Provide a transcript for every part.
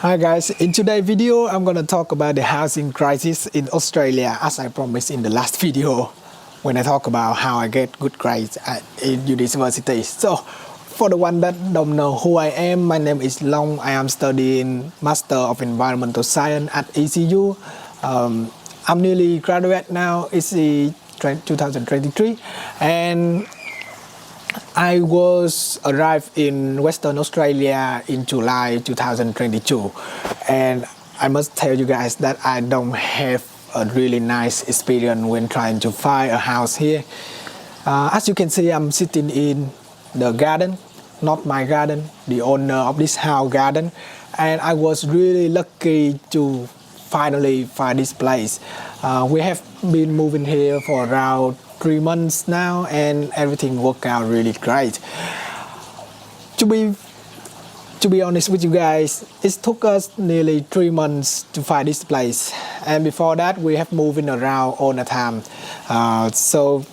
Hi guys, in today's video I'm gonna talk about the housing crisis in Australia as I promised in the last video when I talk about how I get good grades at university. So for the one that don't know who I am, my name is Long. I am studying Master of Environmental Science at ECU. I'm nearly graduate now, it's 2023, and I was arrived in Western Australia in July 2022, and I must tell you guys that I don't have a really nice experience when trying to find a house here. As you can see, I'm sitting in the garden, not my garden, the owner of this house garden, and I was really lucky to finally find this place. We have been moving here for around 3 months now, and everything worked out really great. To be honest with you guys, it took us nearly 3 months to find this place, and before that we have moving around all the time. So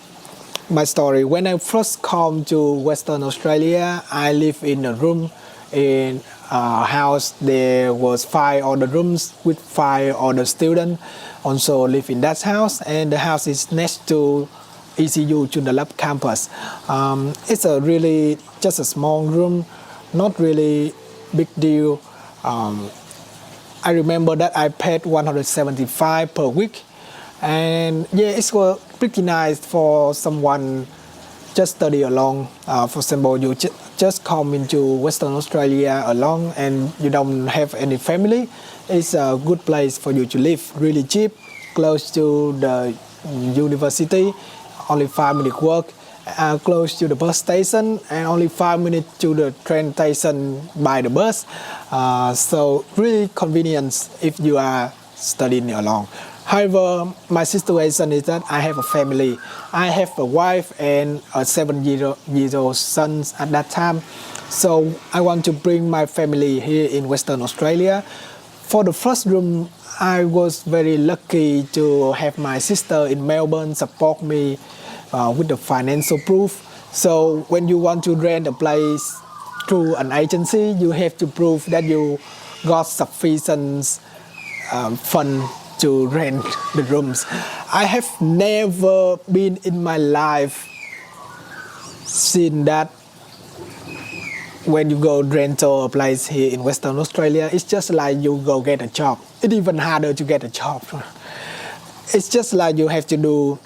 my story, when I first come to Western Australia, I live in a room in a house. There was 5 other rooms with 5 other students also live in that house, and the house is next to ECU Joondalup campus. It's a really just a small room, not really big deal. I remember that I paid $175 per week, and yeah, it's pretty nice for someone just study alone. For example, you just come into Western Australia alone and you don't have any family. It's a good place for you to live, really cheap, close to the university, only 5-minute walk, close to the bus station, and only 5 minutes to the train station by the bus. So really convenient if you are studying alone. However, my situation is that I have a family. I have a wife and a 7-year-old son at that time. So I want to bring my family here in Western Australia. For the first room, I was very lucky to have my sister in Melbourne support me with the financial proof. So when you want to rent a place through an agency, you have to prove that you got sufficient fund to rent the rooms. I have never been in my life seen that when you go rent a place here in Western Australia, it's just like you go get a job. It's even harder to get a job. It's just like you have to do.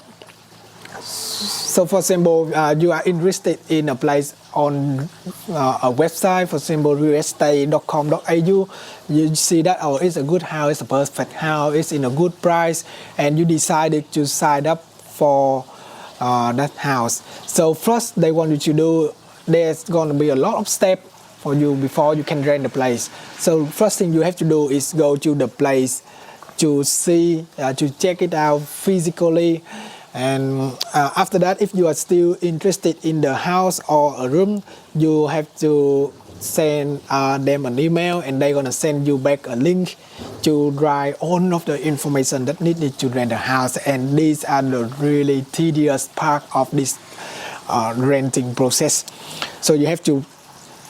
So for example, you are interested in a place on a website, for example, realestate.com.au. You see that, oh, it's a good house, it's a perfect house, it's in a good price, and you decided to sign up for that house. So first they want you to do, there's going to be a lot of steps for you before you can rent the place. So first thing you have to do is go to the place to see, to check it out physically. And after that, if you are still interested in the house or a room, you have to send them an email, and they're gonna send you back a link to write all of the information that needed to rent a house. And these are the really tedious part of this renting process. So you have to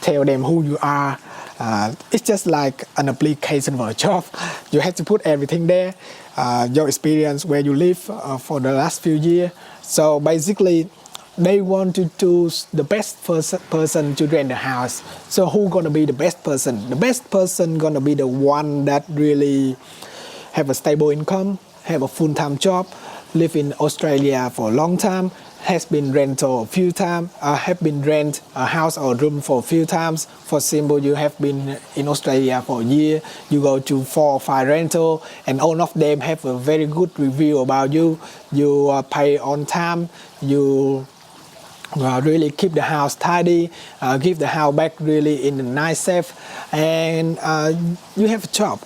tell them who you are. It's just like an application for a job. You have to put everything there, your experience, where you live for the last few years. So basically, they want to choose the best person to rent the house. So who's gonna be the best person? The best person gonna be the one that really have a stable income, have a full-time job, live in Australia for a long time, has been rental a few times, have been rent a house or room for a few times. For example, you have been in Australia for a year, you go to 4 or 5 rental, and all of them have a very good review about you. You pay on time, you really keep the house tidy, give the house back really in a nice shape, and you have a job.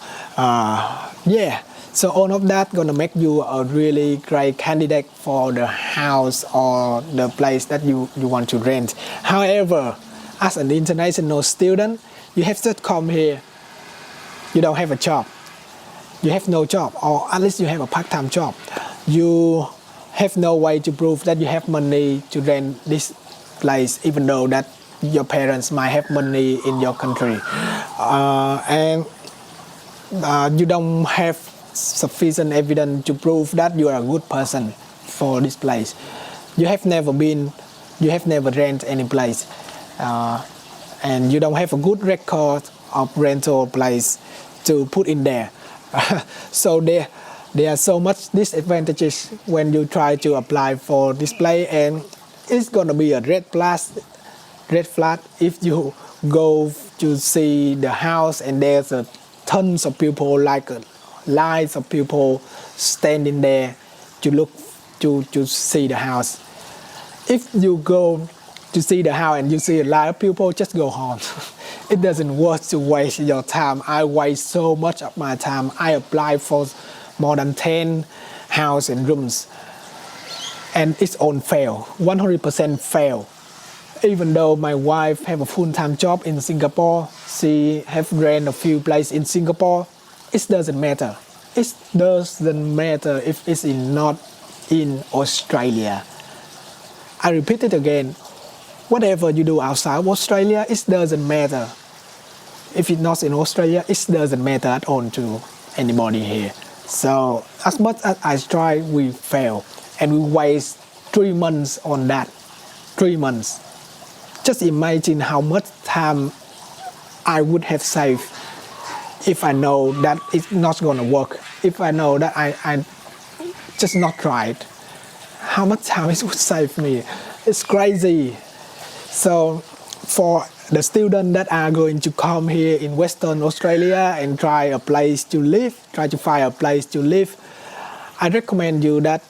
Yeah. So all of that gonna make you a really great candidate for the house or the place that you want to rent. However, as an international student, you have to come here. You don't have a job. You have no job, or at least you have a part-time job. You have no way to prove that you have money to rent this place, even though that your parents might have money in your country. And you don't have sufficient evidence to prove that you are a good person for this place. You have never rent any place, and you don't have a good record of rental place to put in there. So there are so much disadvantages when you try to apply for this place, and it's gonna be a red flag if you go to see the house and there's tons of people, like lines of people standing there to look to see the house. If you go to see the house and you see a lot of people, just go home. It doesn't worth to waste your time. I waste so much of my time. I applied for more than 10 houses and rooms, and it's on fail, 100% fail. Even though my wife have a full-time job in Singapore, she have rent a few places in Singapore, it doesn't matter. It doesn't matter if it's not in Australia. I repeat it again. Whatever you do outside of Australia, it doesn't matter. If it's not in Australia, it doesn't matter at all to anybody here. So as much as I try, we fail. And we waste 3 months on that. 3 months. Just imagine how much time I would have saved if I know that it's not going to work. If I know that I just not tried. How much time it would save me. It's crazy. So for the students that are going to come here in Western Australia and try to find a place to live, I recommend you that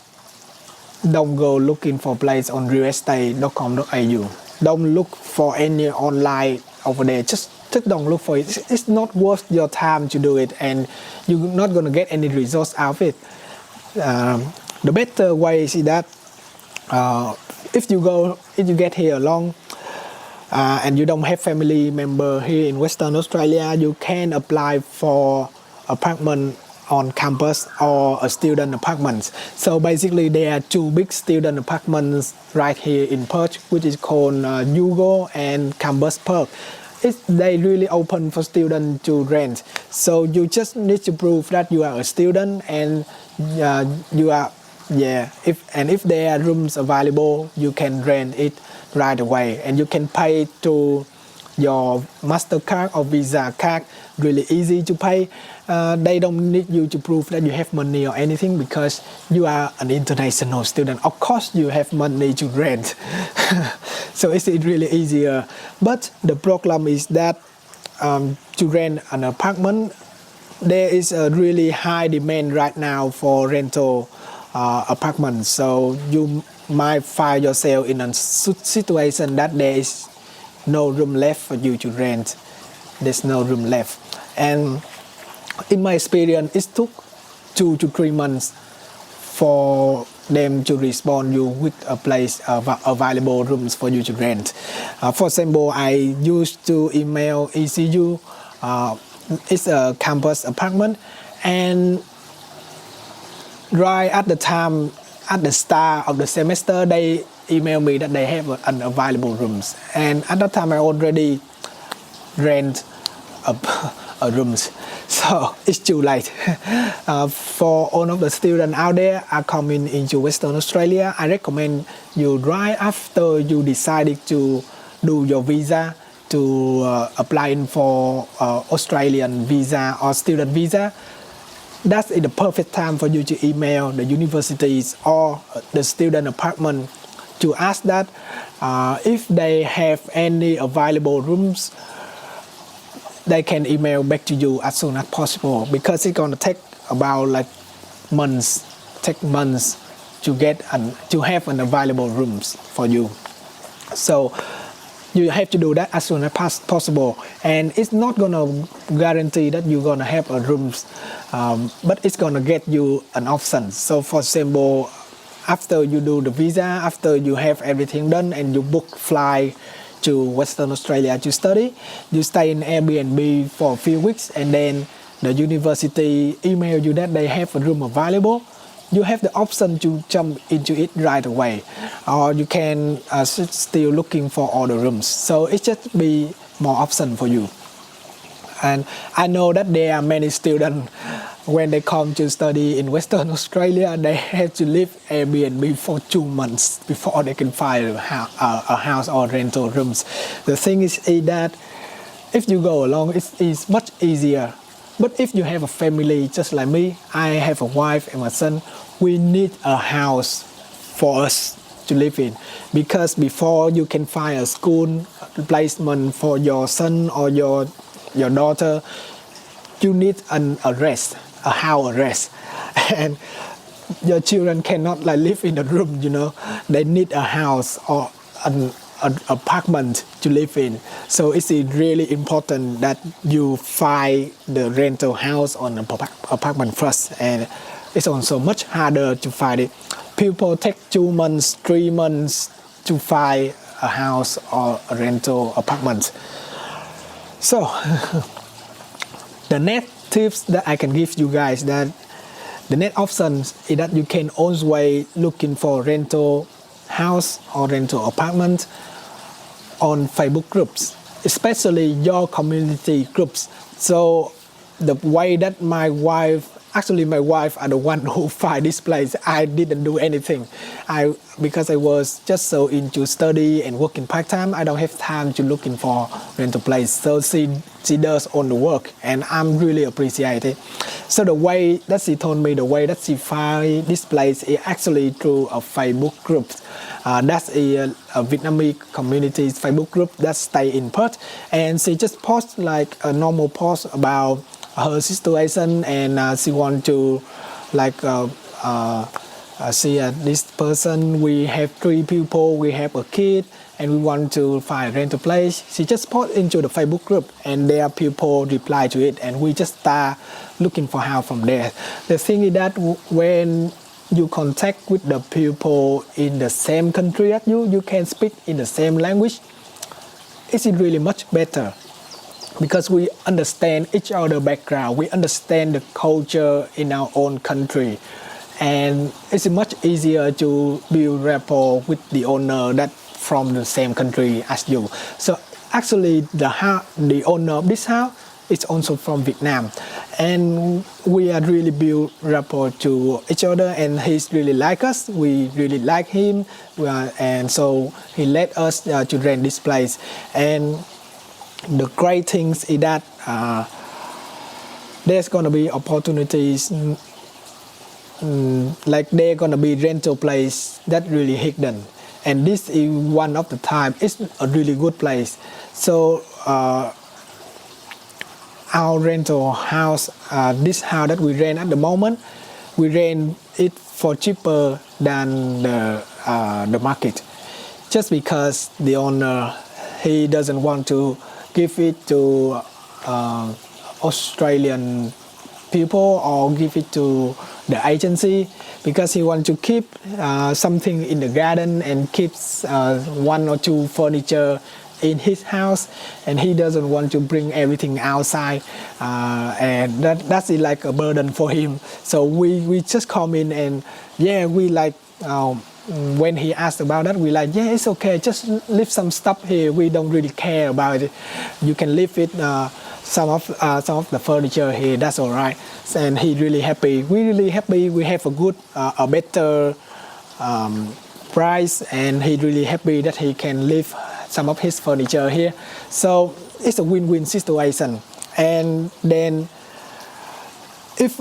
don't go looking for a place on realestate.com.au. Don't look for any online over there. Just don't look for it. It's not worth your time to do it, and you're not going to get any results out of it. The better way is that if you get here alone and you don't have family member here in Western Australia, you can apply for apartment on campus or a student apartments. So basically there are 2 big student apartments right here in Perth, which is called Yugo and Campus Perth. They really open for students to rent. So you just need to prove that you are a student and if there are rooms available, you can rent it right away, and you can pay to your MasterCard or Visa card. Really easy to pay. They don't need you to prove that you have money or anything, because you are an international student. Of course you have money to rent. So it's really easier. But the problem is that to rent an apartment, there is a really high demand right now for rental apartments. So you might find yourself in a situation that there is no room left for you to rent. There's no room left. And in my experience, it took 2 to 3 months for them to respond you with a place available rooms for you to rent. For example, I used to email ECU. It's a campus apartment, and right at the time, at the start of the semester, they emailed me that they have unavailable rooms, and at that time I already rent a rooms, so it's too late. For all of the students out there are coming into Western Australia, I recommend you right after you decided to do your visa, to applying for Australian visa or student visa. That's the perfect time for you to email the universities or the student apartment to ask that if they have any available rooms, they can email back to you as soon as possible, because it's gonna take about months to get to have an available rooms for you. So you have to do that as soon as possible, and it's not gonna guarantee that you're gonna have a rooms, but it's gonna get you an option. So for example, after you do the visa, after you have everything done and you book flight to Western Australia to study, you stay in Airbnb for a few weeks, and then the university email you that they have a room available. You have the option to jump into it right away, or you can still looking for all the rooms. So it just be more option for you. And I know that there are many students when they come to study in Western Australia, they have to live Airbnb for 2 months before they can find a house or rental rooms. The thing is that if you go along, it's much easier. But if you have a family just like me, I have a wife and my son, we need a house for us to live in, because before you can find a school placement for your son or your daughter, you need a house arrest, and your children cannot like live in a room, they need a house or an apartment to live in. So it's really important that you find the rental house or an apartment first, and it's also much harder to find it. People take 2 months, 3 months to find a house or a rental apartment. So the net tips that I can give you guys, that the net options is that you can always looking for rental house or rental apartment on Facebook groups, especially your community groups. So the way that my wife are the one who find this place. I didn't do anything. Because I was just so into study and working part-time, I don't have time to looking for rental place. So she does all the work, and I'm really appreciate it. So the way that she told me, the way that she find this place is actually through a Facebook group. That's a Vietnamese community Facebook group that stay in Perth, and she just post like a normal post about her situation, and she want to like see this person. We have 3 people, we have a kid, and we want to find a rental place. She just post into the Facebook group, and there are people reply to it, and we just start looking for house from there. The thing is that when you contact with the people in the same country as you can speak in the same language, it's really much better, because we understand each other background, we understand the culture in our own country, and it's much easier to build rapport with the owner that from the same country as you. So actually the owner of this house is also from Vietnam, and we are really build rapport to each other, and he's really like us, we really like him, and so he let us to rent this place. And the great things is that there's gonna be opportunities, like there gonna be rental place that really hidden, and this is one of the time. It's a really good place. So our rental house, this house that we rent at the moment, we rent it for cheaper than the market, just because the owner, he doesn't want to give it to Australian people or give it to the agency, because he wants to keep something in the garden and keeps 1 or 2 furniture in his house, and he doesn't want to bring everything outside, and that's like a burden for him. So we just come in, and we like when he asked about that, we like, it's okay, just leave some stuff here, we don't really care about it, you can leave it, some of the furniture here, that's all right. And he really happy, we really happy, we have a good a better price, and he really happy that he can leave some of his furniture here. So it's a win-win situation. And then if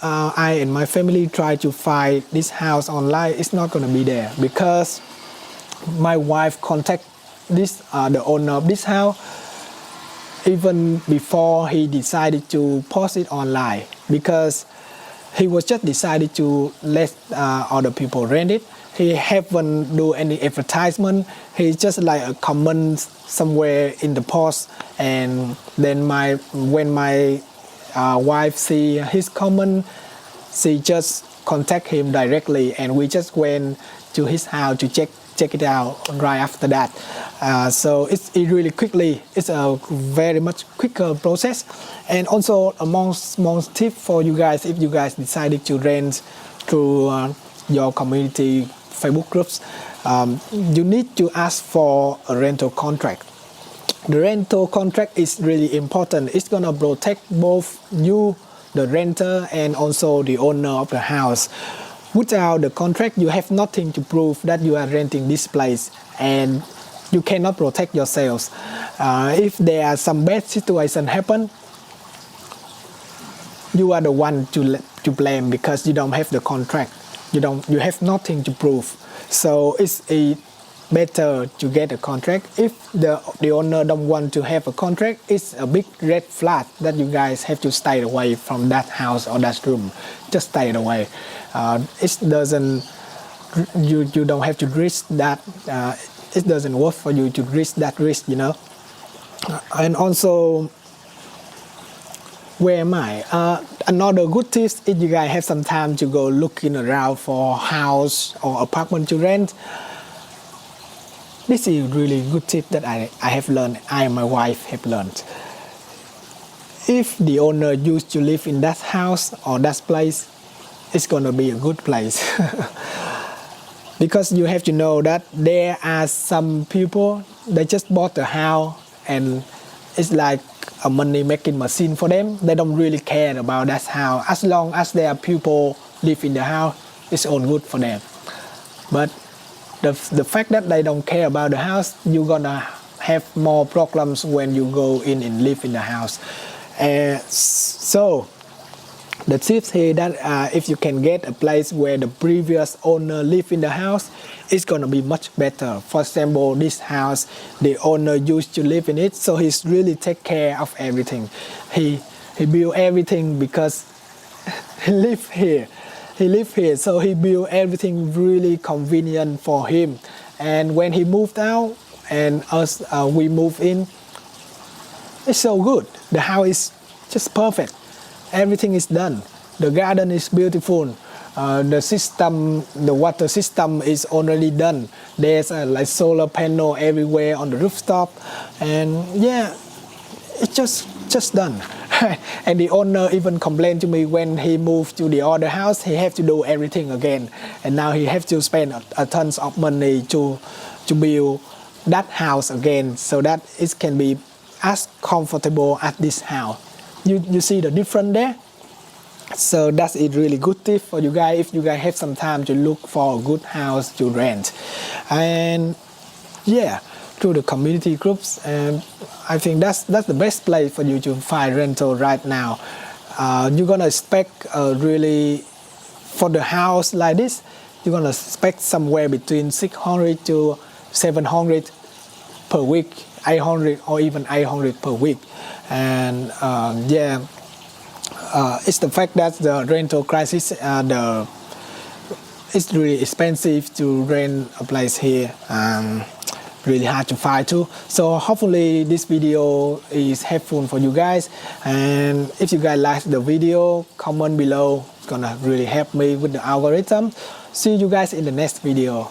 I and my family try to find this house online, it's not going to be there, because my wife contact the owner of this house even before he decided to post it online, because he was just decided to let other people rent it. He haven't do any advertisement. He just like a comment somewhere in the post, and then when my wife see his comment, she just contact him directly, and we just went to his house to check it out right after that. So it really quickly, it's a very much quicker process. And also a small tip for you guys, if you guys decided to rent through your community Facebook groups, you need to ask for a rental contract. The rental contract is really important. It's gonna protect both you, the renter, and also the owner of the house. Without the contract, you have nothing to prove that you are renting this place, and you cannot protect yourselves. If there are some bad situation happen, you are the one to blame because you don't have the contract. You have nothing to prove. So it's better to get a contract. If the owner don't want to have a contract, it's a big red flag that you guys have to stay away from that house or that room. Just stay away. It doesn't. You don't have to risk that. It doesn't work for you to risk that risk, you know. And also, where am I? Another good tip, if you guys have some time to go looking around for house or apartment to rent, this is really good tip that I have learned. I and my wife have learned. If the owner used to live in that house or that place, it's gonna be a good place. Because you have to know that there are some people, they just bought a house and it's like a money making machine for them. They don't really care about that house. As long as there are people live in the house, it's all good for them. But the fact that they don't care about the house, you're gonna have more problems when you go in and live in the house. So the tips here that if you can get a place where the previous owner lived in the house, it's gonna be much better. For example, this house, the owner used to live in it, so he's really take care of everything. He built everything because he lived here. He lived here, so he built everything really convenient for him. And when he moved out and us we moved in, it's so good. The house is just perfect. Everything is done. The garden is beautiful. The water system is already done. There's like solar panel everywhere on the rooftop, and yeah, it's just done. And the owner even complained to me when he moved to the other house, he have to do everything again, and now he have to spend a tons of money to build that house again, so that it can be as comfortable as this house. You see the difference there? So that's a really good tip for you guys if you guys have some time to look for a good house to rent. And yeah, through the community groups, and I think that's the best place for you to find rental right now. You're gonna expect really for the house like this, you're gonna expect somewhere between 600 to 700 per week, 800 or even 800 per week. And it's the fact that the rental crisis, it's really expensive to rent a place here. Really hard to find too. So hopefully this video is helpful for you guys. And if you guys like the video, comment below. It's gonna really help me with the algorithm. See you guys in the next video.